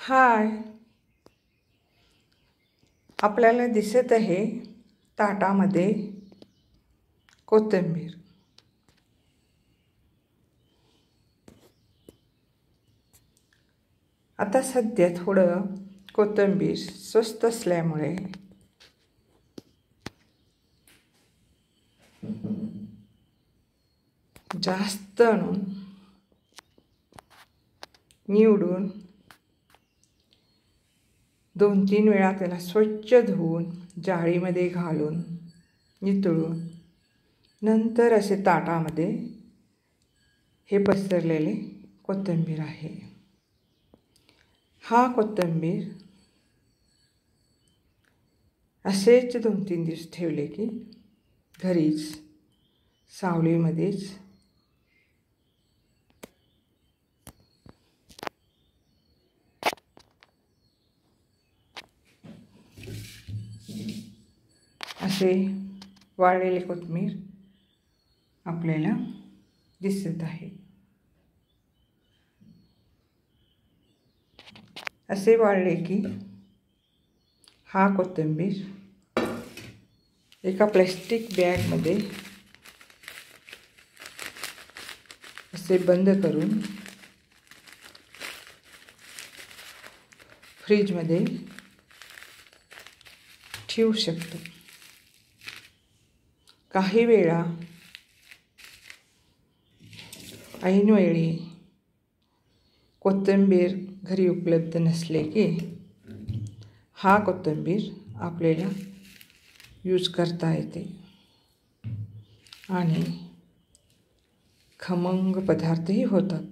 हाय, आपल्याला दिसत आहे ताटामध्ये कोथिंबीर. आता सध्या थोडं कोथिंबीर स्वस्त असल्यामुळे जास्त आणून निवडून 2-3 वेळा त्याला स्वच्छ धुवून जाळीमध्ये घालून नितळून नंतर असे ताटामध्ये हे पसरलेले कोथिंबीर आहे. हा कोथिंबीर असेच 2-3 दिवस ठेवले की घरीच सावलीमध्येच असे वाळलेले कोथिंबीर आपल्याला दिसत आहे. असे वाळले की हा कोथिंबीर एका प्लॅस्टिक बॅगमध्ये असे बंद करून फ्रीजमध्ये ठेवू शकतो. काही वेळा ऐनवेळी कोथिंबीर घरी उपलब्ध नसले की हा कोथिंबीर आपल्याला यूज करता येते आणि खमंग पदार्थही होतात.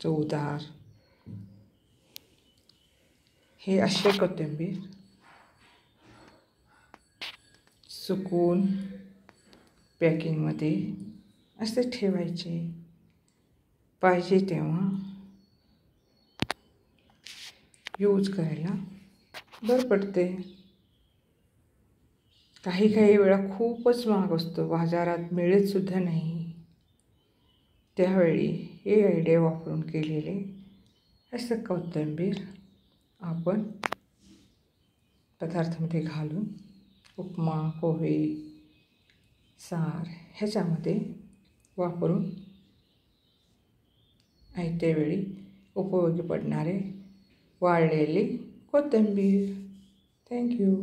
चवदार हे असे कोथिंबीर सुकून पॅकिंगमध्ये असे ठेवायचे. पाहिजे तेव्हा यूज करायला बरं पडते. काही वेळा खूपच महाग असतो, बाजारात मिळतसुद्धा नाही. त्यावेळी हे आयडिया वापरून केलेले असं कोथिंबीर आपण पदार्थामध्ये घालून उपमा, पोहे, सार ह्याच्यामध्ये वापरून ऐत्या वेळी उपयोगी पडणारे वाळलेली कोथिंबीर. थँक्यू.